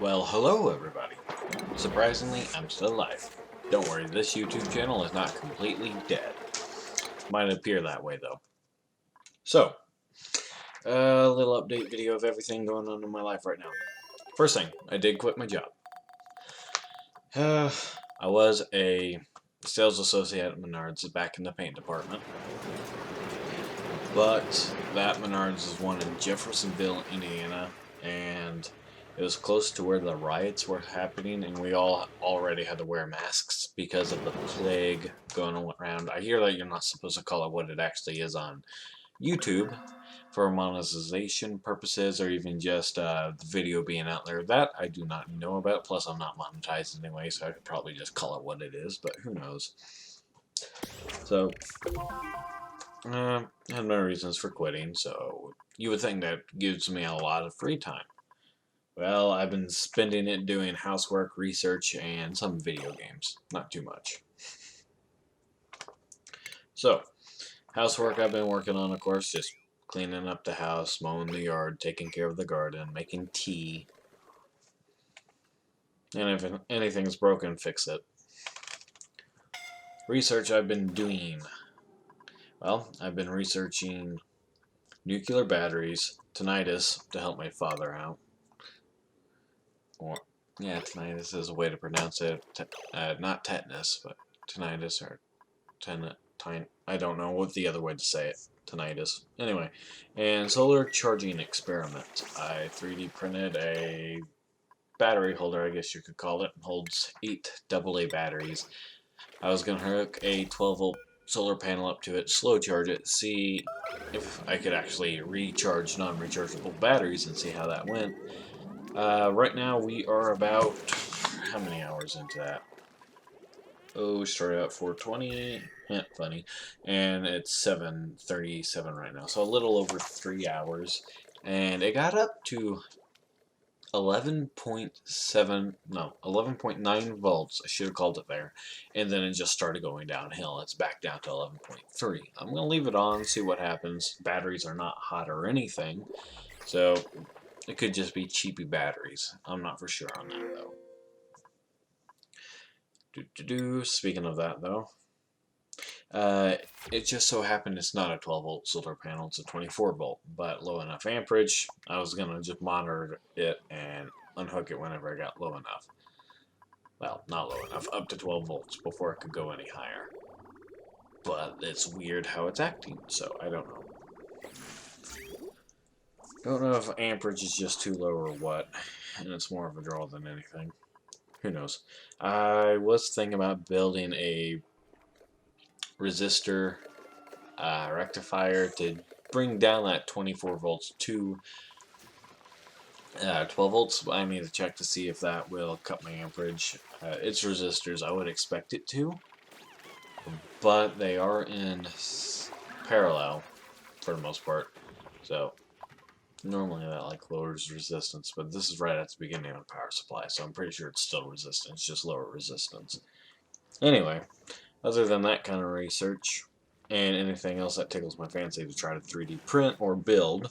Well, hello everybody. Surprisingly, I'm still alive. Don't worry, this YouTube channel is not completely dead. Might appear that way though. So, a little update video of everything going on in my life right now. First thing, I did quit my job. I was a sales associate at Menards back in the paint department. But that Menards is one in Jeffersonville, Indiana, and it was close to where the riots were happening, and we all already had to wear masks because of the plague going around. I hear that you're not supposed to call it what it actually is on YouTube for monetization purposes, or even just the video being out there. That I do not know about. Plus, I'm not monetized anyway, so I could probably just call it what it is, but who knows. So, I have no reasons for quitting, so you would think that gives me a lot of free time. Well, I've been spending it doing housework, research, and some video games. Not too much. So, housework I've been working on, of course, just cleaning up the house, mowing the yard, taking care of the garden, making tea. And if anything's broken, fix it. Research I've been doing. Well, I've been researching nuclear batteries, tinnitus to help my father out. Or, yeah, tinnitus is a way to pronounce it. Not tetanus, but tinnitus or I don't know what the other way to say it. Tinnitus. Anyway, and solar charging experiment. I 3D printed a battery holder, I guess you could call it. It holds 8 AA batteries. I was going to hook a 12-volt solar panel up to it, slow charge it, see if I could actually recharge non-rechargeable batteries and see how that went. Right now we are about, how many hours into that? Oh, we started out 4:20, funny, and it's 7:37 right now, so a little over 3 hours, and it got up to 11.9 volts. I should have called it there, and then it just started going downhill. It's back down to 11.3. I'm gonna leave it on, see what happens. Batteries are not hot or anything, so it could just be cheapy batteries. I'm not for sure on that though. Speaking of that though, it just so happened it's not a 12-volt solar panel, it's a 24-volt, but low enough amperage. I was gonna just monitor it and unhook it whenever I got low enough. Well, not low enough, up to 12 volts before it could go any higher. But it's weird how it's acting, so I don't know. Don't know if amperage is just too low or what, and it's more of a draw than anything. Who knows? I was thinking about building a resistor rectifier to bring down that 24 volts to 12 volts. I need to check to see if that will cut my amperage. It's resistors. I would expect it to, but they are in parallel for the most part. So normally that like lowers resistance, but this is right at the beginning of the power supply, so I'm pretty sure it's still resistance, just lower resistance. Anyway, other than that kind of research and anything else that tickles my fancy to try to 3D print or build,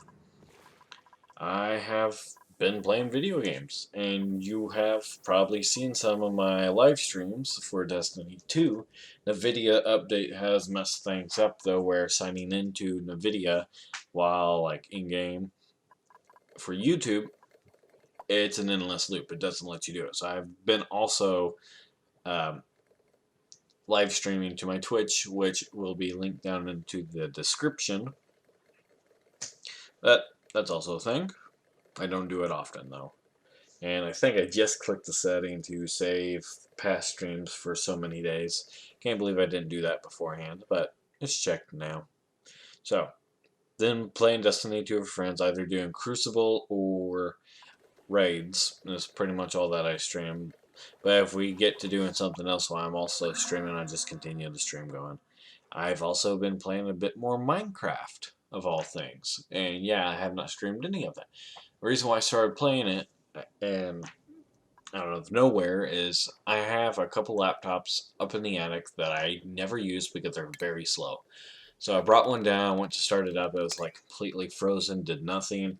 I have been playing video games, and you have probably seen some of my live streams for Destiny 2. NVIDIA update has messed things up though, where signing into NVIDIA while like in-game for YouTube, it's an endless loop. It doesn't let you do it. So I've been also live streaming to my Twitch, which will be linked down into the description. That's also a thing. I don't do it often though. And I think I just clicked the setting to save past streams for so many days. Can't believe I didn't do that beforehand, but it's checked now. So, then playing Destiny 2 with friends, either doing Crucible or raids is pretty much all that I stream. But if we get to doing something else while I'm also streaming, I just continue the stream going. I've also been playing a bit more Minecraft, of all things. And yeah, I have not streamed any of it. The reason why I started playing it, and out of nowhere, is I have a couple laptops up in the attic that I never use because they're very slow. So I brought one down, went to start it up, it was like completely frozen, did nothing.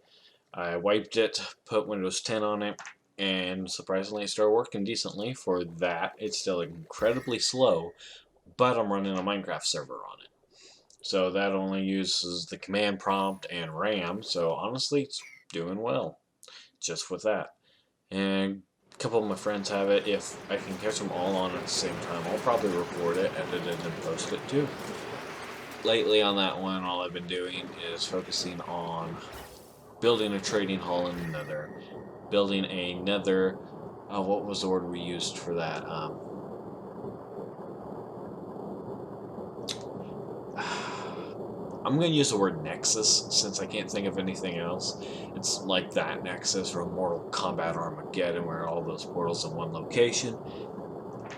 I wiped it, put Windows 10 on it, and surprisingly it started working decently for that. It's still incredibly slow, but I'm running a Minecraft server on it. So that only uses the command prompt and RAM, so honestly it's doing well just with that. And a couple of my friends have it. If I can catch them all on at the same time, I'll probably record it, edit it, and post it too. Lately on that one, all I've been doing is focusing on building a trading hall in the Nether, building a Nether. What was the word we used for that? I'm going to use the word Nexus since I can't think of anything else. It's like that Nexus from Mortal Kombat Armageddon, where all those portals in one location.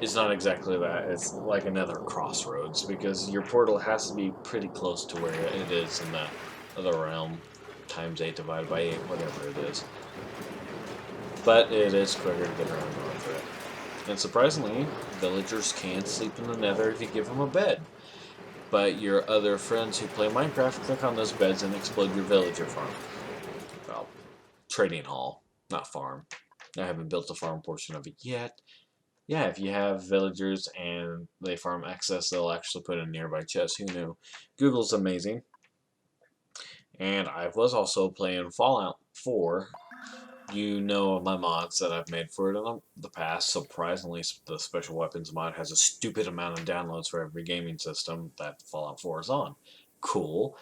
It's not exactly that. It's like another crossroads because your portal has to be pretty close to where it is in that other realm. Times 8 divided by 8, whatever it is. But it is quicker to get around going through it. And surprisingly, villagers can sleep in the Nether if you give them a bed. But your other friends who play Minecraft click on those beds and explode your villager farm. Well, trading hall, not farm. I haven't built the farm portion of it yet. Yeah, if you have villagers and they farm excess, they'll actually put in nearby chests. Who knew? Google's amazing. And I was also playing Fallout 4. You know my mods that I've made for it in the past. Surprisingly, the Special Weapons mod has a stupid amount of downloads for every gaming system that Fallout 4 is on. Cool.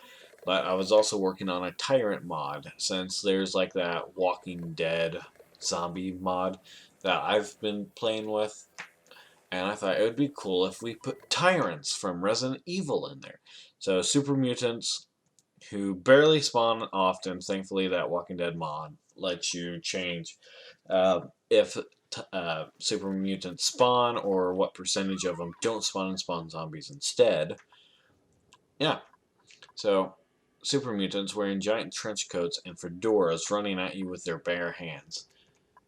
But I was also working on a Tyrant mod, since there's like that Walking Dead zombie mod that I've been playing with. And I thought it would be cool if we put tyrants from Resident Evil in there. So super mutants who barely spawn often. Thankfully, that Walking Dead mod lets you change if super mutants spawn or what percentage of them don't spawn and spawn zombies instead. Yeah, so super mutants wearing giant trench coats and fedoras running at you with their bare hands.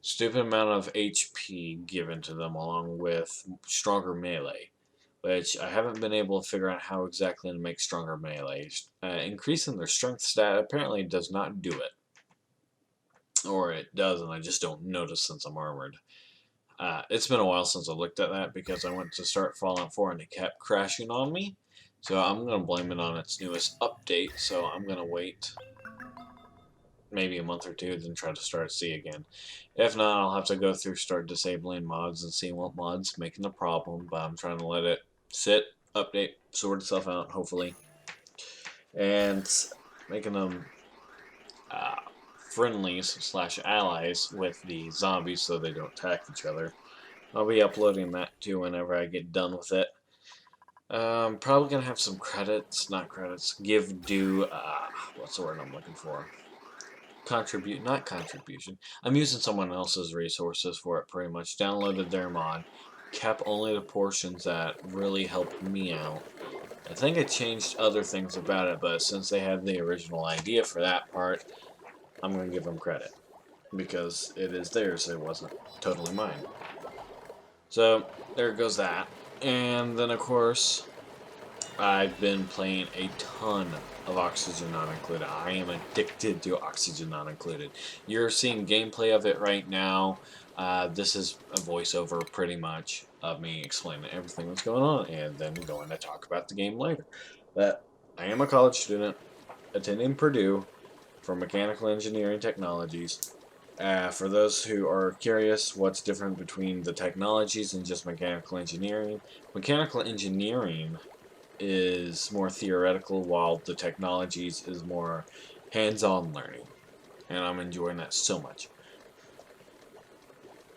Stupid amount of HP given to them along with stronger melee, which I haven't been able to figure out how exactly to make stronger melee. Increasing their strength stat apparently does not do it. Or it does, and I just don't notice since I'm armored. It's been a while since I looked at that because I went to start Fallout 4 and it kept crashing on me. So I'm going to blame it on its newest update, so I'm going to wait maybe a month or two, then try to start C again. If not, I'll have to go through, start disabling mods and see what mod's making the problem, but I'm trying to let it sit, update, sort itself out, hopefully. And making them friendlies slash allies with the zombies so they don't attack each other. I'll be uploading that too whenever I get done with it. Probably gonna have some credits, not credits, give due, what's the word I'm looking for? Not contribution. I'm using someone else's resources for it pretty much. Downloaded their mod, kept only the portions that really helped me out. I think I changed other things about it, but since they had the original idea for that part, I'm going to give them credit. Because it is theirs, it wasn't totally mine. So, there goes that. And then, of course, I've been playing a ton of Oxygen Not Included. I am addicted to Oxygen Not Included. You're seeing gameplay of it right now. This is a voiceover, pretty much, of me explaining everything that's going on, and then going to talk about the game later. But I am a college student attending Purdue for Mechanical Engineering Technologies. For those who are curious what's different between the technologies and just mechanical engineering is more theoretical, while the technologies is more hands-on learning. And I'm enjoying that so much.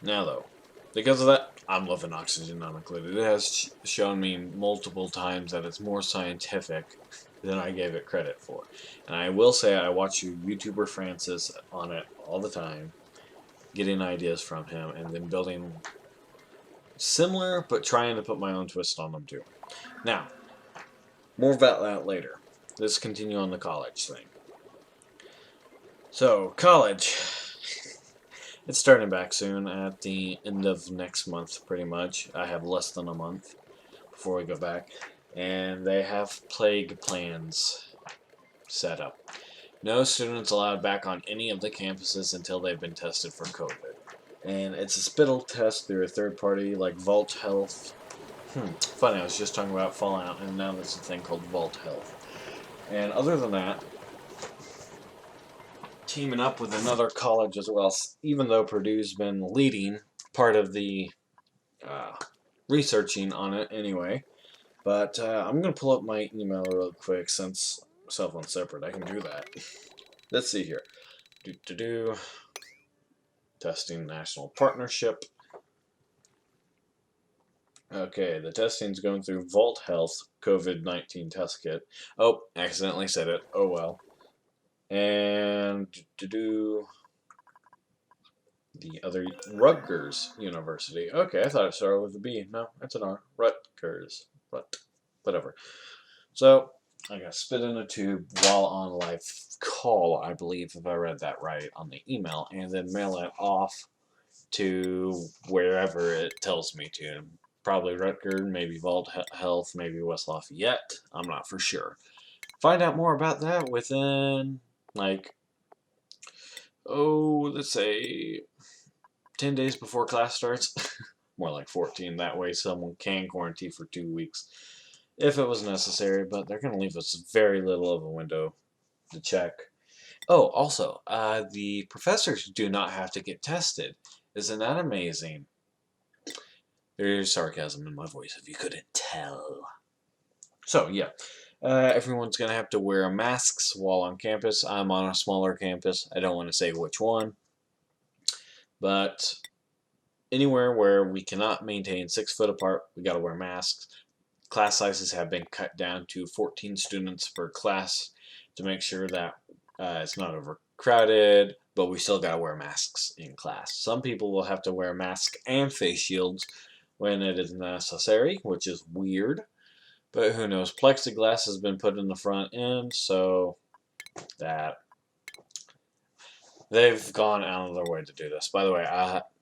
Now though, because of that, I'm loving Oxygen Not Included. It has shown me multiple times that it's more scientific than I gave it credit for. And I will say I watch YouTuber Francis on it all the time, getting ideas from him, and then building similar, but trying to put my own twist on them too. Now, more about that later. Let's continue on the college thing. So, college. It's starting back soon at the end of next month, pretty much. I have less than a month before we go back. And they have plague plans set up. No students allowed back on any of the campuses until they've been tested for COVID. And it's a spittle test through a third party like Vault Health. Funny, I was just talking about Fallout, and now there's a thing called Vault Health. And other than that, teaming up with another college as well, even though Purdue's been leading part of the uh, researching on it anyway. But I'm going to pull up my email real quick since cell phone's separate. I can do that. Let's see here. Testing national partnership. Okay, the testing's going through Vault Health COVID-19 test kit. Oh, accidentally said it. Oh well. And the other Rutgers University. Okay, I thought it started with a B. No, it's an R. Rutgers. Whatever. So I got spit in a tube while on live call, I believe, if I read that right on the email, and then mail it off to wherever it tells me to. Probably Rutgers, maybe Vault Health, maybe West Lafayette. I'm not for sure. Find out more about that within, like, let's say 10 days before class starts. More like 14. That way someone can quarantine for 2 weeks if it was necessary, but they're going to leave us very little of a window to check. Oh, also, the professors do not have to get tested. Isn't that amazing? There's sarcasm in my voice if you couldn't tell. So, yeah. Everyone's going to have to wear masks while on campus. I'm on a smaller campus. I don't want to say which one. But anywhere where we cannot maintain 6 foot apart, we got to wear masks. Class sizes have been cut down to 14 students per class to make sure that it's not overcrowded, but we still got to wear masks in class. Some people will have to wear masks and face shields when it is necessary, which is weird, but who knows. Plexiglass has been put in the front end, so that they've gone out of their way to do this. By the way,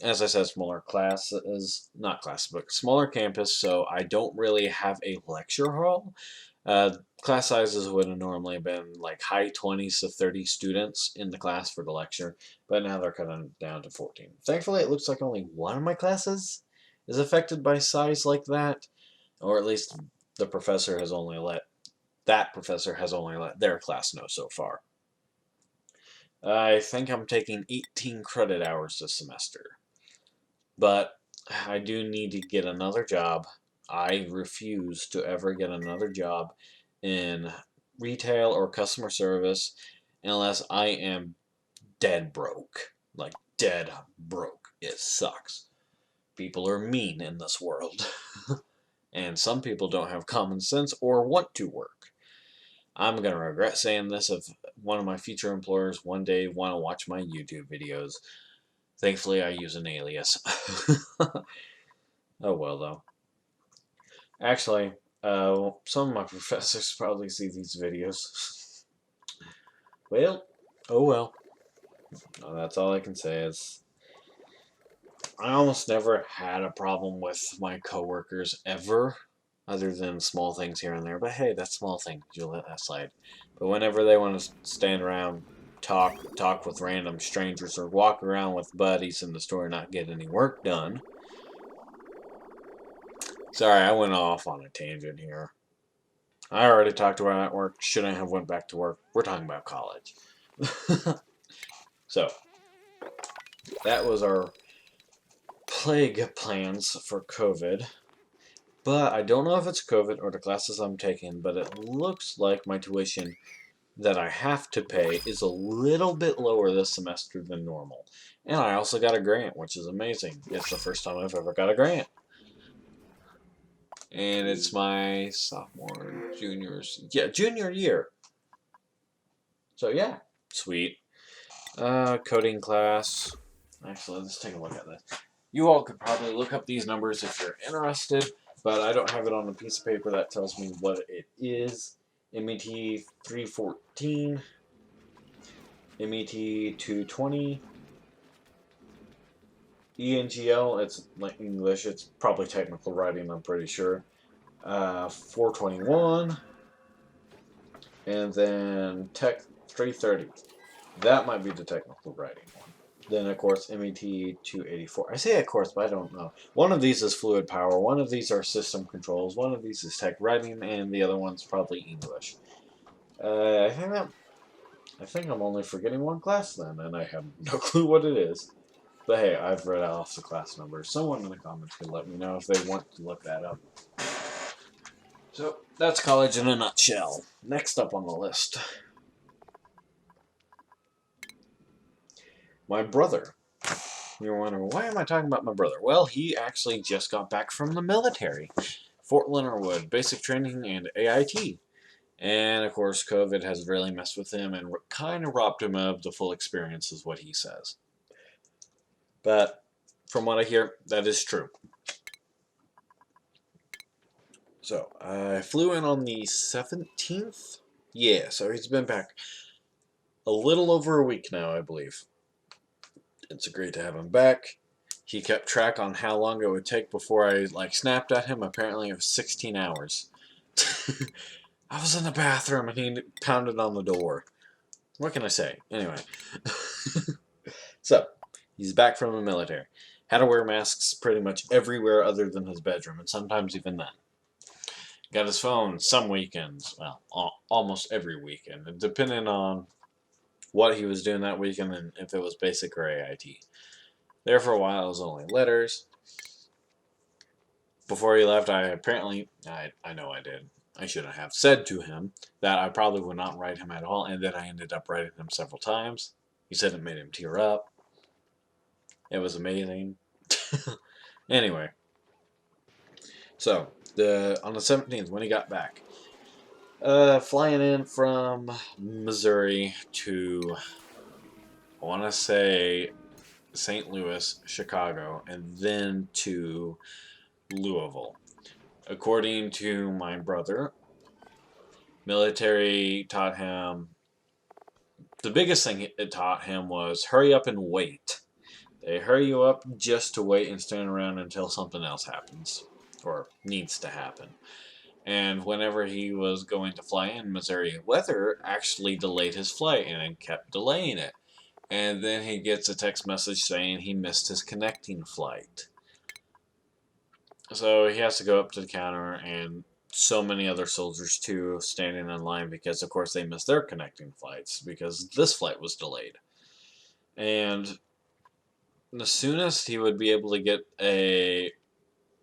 as I said, smaller class is not class, but smaller campus, so I don't really have a lecture hall. Class sizes would have normally been like high 20s to 30 students in the class for the lecture, but now they're cutting down to 14. Thankfully, it looks like only one of my classes is affected by size like that, or at least the professor has only let their class know so far. I think I'm taking 18 credit hours this semester. But I do need to get another job. I refuse to ever get another job in retail or customer service unless I am dead broke. Like, dead broke. It sucks. People are mean in this world. And some people don't have common sense or want to work. I'm going to regret saying this if one of my future employers one day want to watch my YouTube videos. Thankfully, I use an alias. Oh well, though. Actually, some of my professors probably see these videos. Well, oh well. That's all I can say is I almost never had a problem with my coworkers ever, other than small things here and there. But hey, that's small thing. You'll let that slide. But whenever they want to stand around, talk with random strangers, or walk around with buddies in the store and not get any work done. Sorry, I went off on a tangent here. I already talked about work. Shouldn't have went back to work. We're talking about college. So, that was our plague plans for COVID. But I don't know if it's COVID or the classes I'm taking, but it looks like my tuition that I have to pay is a little bit lower this semester than normal. And I also got a grant, which is amazing. It's the first time I've ever got a grant. And it's my junior year. So yeah, sweet. Coding class. Actually, let's take a look at this. You all could probably look up these numbers if you're interested, but I don't have it on a piece of paper that tells me what it is. MET 314, MET 220, ENGL, it's like English, it's probably technical writing, I'm pretty sure. 421, and then Tech 330. That might be the technical writing one. Then, of course, MET 284. I say of course, but I don't know. One of these is fluid power, one of these are system controls, one of these is tech writing, and the other one's probably English. I think I'm only forgetting one class then, and I have no clue what it is. But hey, I've read off the class numbers. Someone in the comments could let me know if they want to look that up. So, that's college in a nutshell. Next up on the list, my brother. You're wondering, why am I talking about my brother? Well, he actually just got back from the military. Fort Leonard Wood, basic training and AIT. And, of course, COVID has really messed with him and kind of robbed him of the full experience, is what he says. But, from what I hear, that is true. So, I flew in on the 17th? Yeah, so he's been back a little over a week now, I believe. It's great to have him back. He kept track on how long it would take before I snapped at him. Apparently it was 16 hours. I was in the bathroom and he pounded on the door. What can I say? Anyway. So, he's back from the military. Had to wear masks pretty much everywhere other than his bedroom, and sometimes even then. Got his phone some weekends, well, almost every weekend, depending on what he was doing that weekend and if it was basic or AIT. There for a while, it was only letters. Before he left, I know I did. I shouldn't have said to him that I probably would not write him at all, and then I ended up writing him several times. He said it made him tear up. It was amazing. Anyway, so on the 17th when he got back, flying in from Missouri to, I want to say, St. Louis, Chicago, and then to Louisville. According to my brother, military taught him, the biggest thing it taught him was hurry up and wait. They hurry you up just to wait and stand around until something else happens, or needs to happen. And whenever he was going to fly in, Missouri weather actually delayed his flight and kept delaying it. And then he gets a text message saying he missed his connecting flight. So he has to go up to the counter, and so many other soldiers too standing in line because, of course, they missed their connecting flights because this flight was delayed. And the soonest he would be able to get a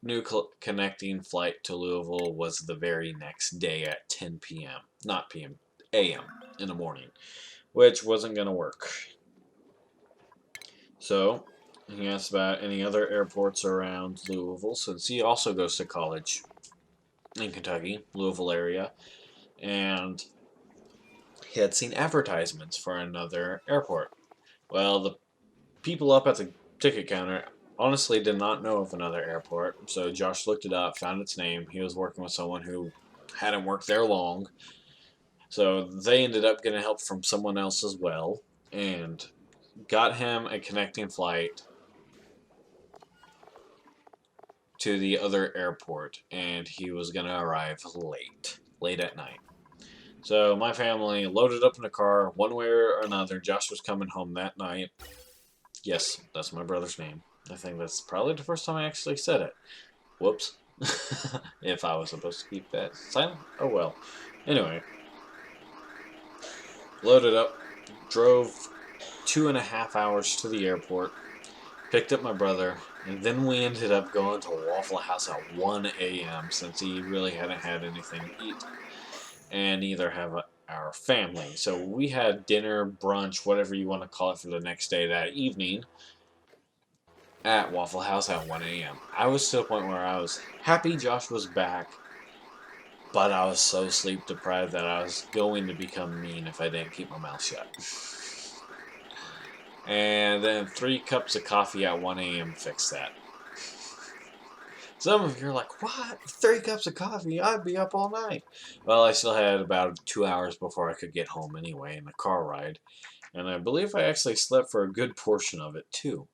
new connecting flight to Louisville was the very next day at 10 p.m. Not p.m., a.m. in the morning, which wasn't going to work. So he asked about any other airports around Louisville, since he also goes to college in Kentucky, Louisville area, and he had seen advertisements for another airport. Well, the people up at the ticket counter honestly did not know of another airport, so Josh looked it up, found its name. He was working with someone who hadn't worked there long, so they ended up getting help from someone else as well, and got him a connecting flight to the other airport, and he was going to arrive late at night. So my family loaded up in a car, one way or another. Josh was coming home that night. Yes, that's my brother's name. I think that's probably the first time I actually said it. Whoops. If I was supposed to keep that silent. Oh well. Anyway, loaded up, drove 2.5 hours to the airport, picked up my brother, and then we ended up going to Waffle House at 1 a.m. since he really hadn't had anything to eat, and neither have our family. So we had dinner, brunch, whatever you want to call it, for the next day that evening at Waffle House at 1 a.m. I was to the point where I was happy Josh was back, but I was so sleep deprived that I was going to become mean if I didn't keep my mouth shut. And then 3 cups of coffee at 1 a.m. fixed that. Some of you are like, what? 3 cups of coffee? I'd be up all night. Well, I still had about 2 hours before I could get home anyway in the car ride. And I believe I actually slept for a good portion of it too.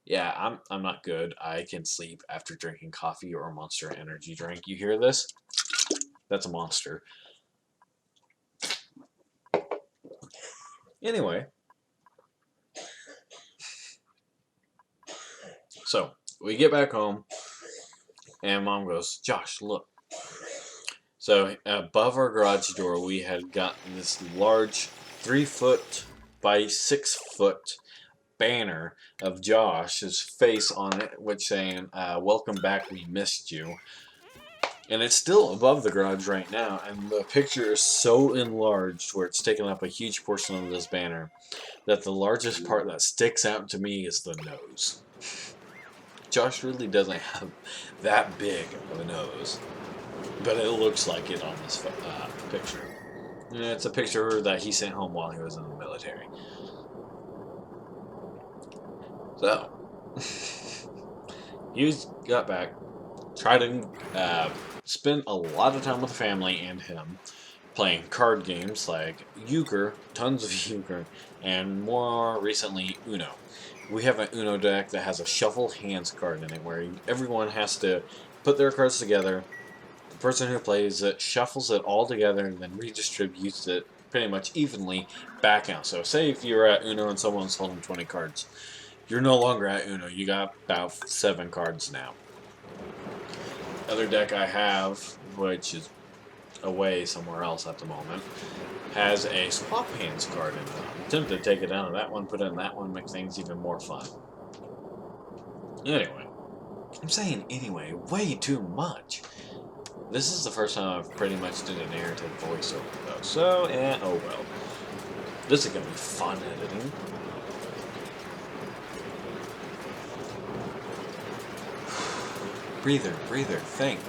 Yeah, I'm not good. I can sleep after drinking coffee or a Monster energy drink. You hear this? That's a Monster. Anyway, So we get back home, and Mom goes, "Josh, look." So above our garage door, we had got this large 3 foot by 6 foot banner of Josh's face on it, which saying, "Welcome back, we missed you." And it's still above the garage right now, and the picture is so enlarged where it's taken up a huge portion of this banner that the largest part that sticks out to me is the nose. Josh really doesn't have that big of a nose, but it looks like it on this picture. And it's a picture that he sent home while he was in the military. So, he got back, tried to spend a lot of time with the family and him, playing card games like euchre, tons of euchre, and more recently Uno. We have an Uno deck that has a shuffle hands card in it where everyone has to put their cards together. The person who plays it shuffles it all together and then redistributes it pretty much evenly back out. So say if you're at Uno and someone's holding 20 cards, you're no longer at Uno. You got about 7 cards now. Other deck I have, which is away somewhere else at the moment, has a swap hands card in it. I'm tempted to take it out of that one, put it in that one, make things even more fun. Anyway, I'm saying anyway way too much. This is the first time I've pretty much did a narrative voiceover though, so oh well. This is gonna be fun editing. Breather, breather, think.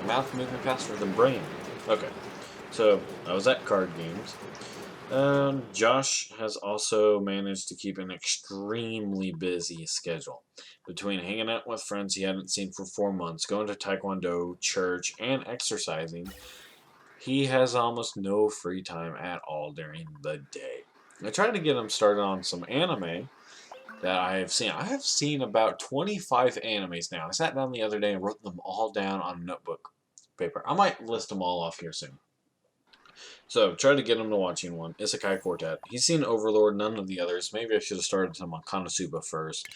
Mouth moving faster than brain. Okay, so I was at card games. Josh has also managed to keep an extremely busy schedule. Between hanging out with friends he hadn't seen for 4 months, going to Taekwondo, church, and exercising, he has almost no free time at all during the day. I tried to get him started on some anime that I have seen. I have seen about 25 animes now. I sat down the other day and wrote them all down on a notebook paper. I might list them all off here soon. So, try to get him to watching one. Isekai Quartet. He's seen Overlord, none of the others. Maybe I should have started him on Konosuba first.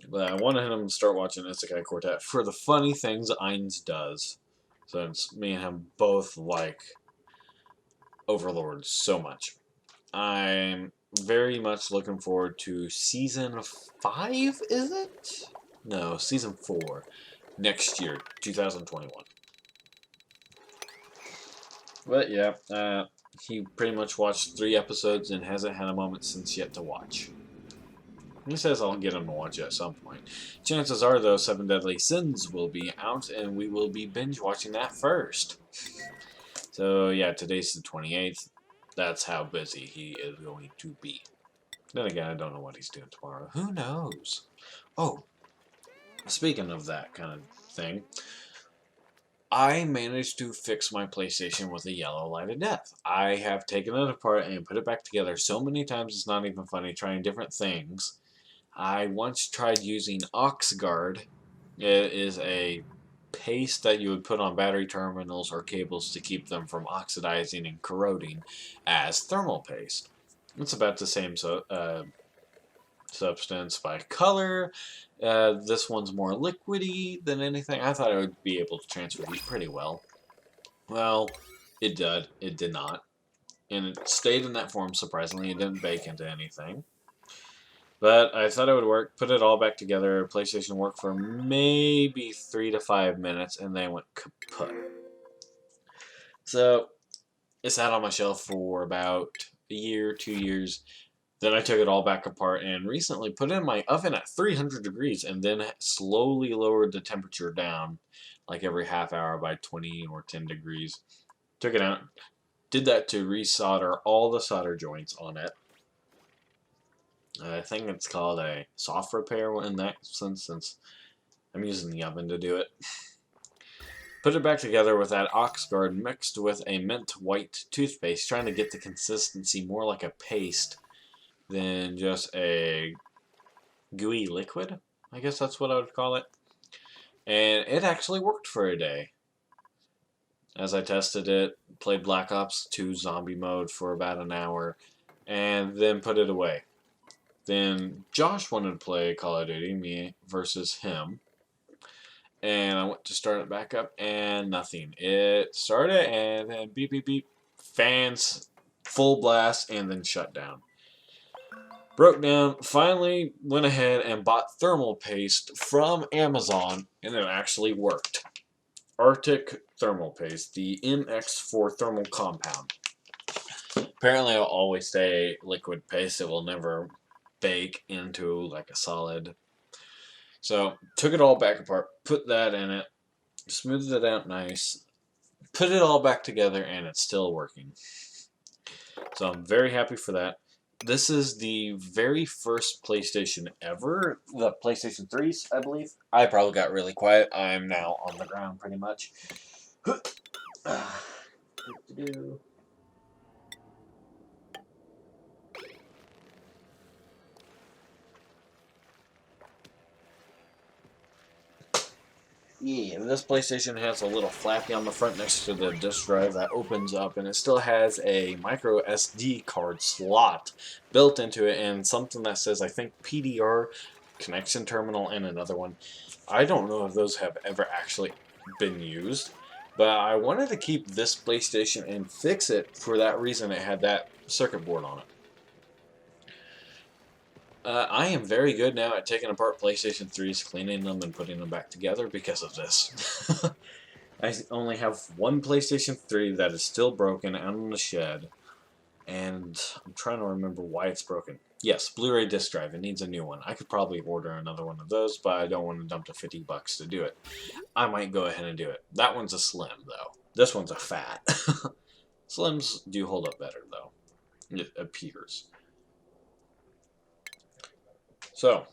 But I wanted him to start watching Isekai Quartet for the funny things Ainz does. Since me and him both like Overlord so much. I'm very much looking forward to Season 5, is it? No, Season 4. Next year, 2021. But yeah, he pretty much watched 3 episodes and hasn't had a moment since yet to watch. He says I'll get him to watch it at some point. Chances are, though, 7 Deadly Sins will be out, and we will be binge watching that first. So yeah, today's the 28th. That's how busy he is going to be. Then again, I don't know what he's doing tomorrow. Who knows? Oh, speaking of that kind of thing, I managed to fix my PlayStation with a yellow light of death. I have taken it apart and put it back together so many times it's not even funny, trying different things. I once tried using Oxguard. It is a paste that you would put on battery terminals or cables to keep them from oxidizing and corroding as thermal paste. It's about the same substance by color. This one's more liquidy than anything. I thought it would be able to transfer heat pretty well. Well, it did. It did not. And it stayed in that form, surprisingly. It didn't bake into anything. But I thought it would work. Put it all back together. PlayStation worked for maybe 3 to 5 minutes, and then went kaput. So, it sat on my shelf for about a year, 2 years. Then I took it all back apart and recently put it in my oven at 300 degrees and then slowly lowered the temperature down like every half hour by 20 or 10 degrees. Took it out. Did that to resolder all the solder joints on it. I think it's called a soft repair in that sense, since I'm using the oven to do it. Put it back together with that Oxguard mixed with a mint white toothpaste, trying to get the consistency more like a paste than just a gooey liquid. I guess that's what I would call it. And it actually worked for a day. As I tested it, played Black Ops 2 zombie mode for about an hour, and then put it away. Then Josh wanted to play Call of Duty, me versus him. And I went to start it back up, and nothing. It started, and then beep, beep, beep. Fans, full blast, and then shut down. Broke down, finally went ahead and bought thermal paste from Amazon, and it actually worked. Arctic thermal paste, the MX4 thermal compound. Apparently, it'll always stay liquid paste. It will never bake into like a solid. So, took it all back apart, put that in it, smoothed it out nice, put it all back together, and it's still working. So, I'm very happy for that. This is the very first PlayStation ever, the PlayStation 3s, I believe. I probably got really quiet. I'm now on the ground pretty much. Yeah, this PlayStation has a little flappy on the front next to the disk drive that opens up, and it still has a micro SD card slot built into it, and something that says, I think, PDR connection terminal, and another one. I don't know if those have ever actually been used, but I wanted to keep this PlayStation and fix it for that reason. It had that circuit board on it. I am very good now at taking apart PlayStation 3s, cleaning them, and putting them back together because of this. I only have one PlayStation 3 that is still broken out in the shed, and I'm trying to remember why it's broken. Yes, Blu-ray disc drive. It needs a new one. I could probably order another one of those, but I don't want to dump to $50 to do it. I might go ahead and do it. That one's a slim, though. This one's a fat. Slims do hold up better, though. It appears. So,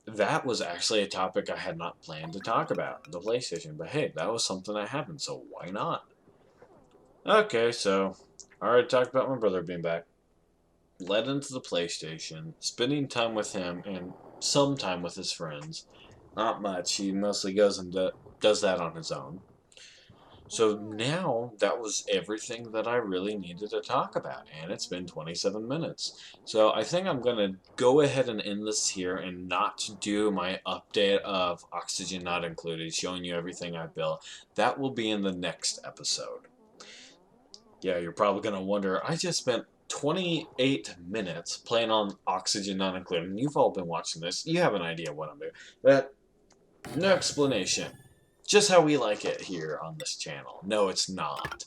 that was actually a topic I had not planned to talk about, the PlayStation, but hey, that was something that happened, so why not? Okay, so, I already talked about my brother being back, led into the PlayStation, spending time with him, and some time with his friends. Not much, he mostly goes and does that on his own. So now that was everything that I really needed to talk about, and it's been 27 minutes. So I think I'm going to go ahead and end this here and not do my update of Oxygen Not Included, showing you everything I built. That will be in the next episode. Yeah, you're probably going to wonder, I just spent 28 minutes playing on Oxygen Not Included, and you've all been watching this. You have an idea what I'm doing. But no explanation. Just how we like it here on this channel. No, it's not.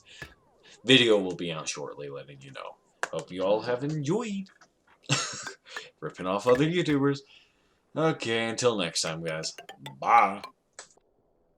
Video will be out shortly, letting you know. Hope you all have enjoyed. Ripping off other YouTubers. Okay, until next time, guys. Bye.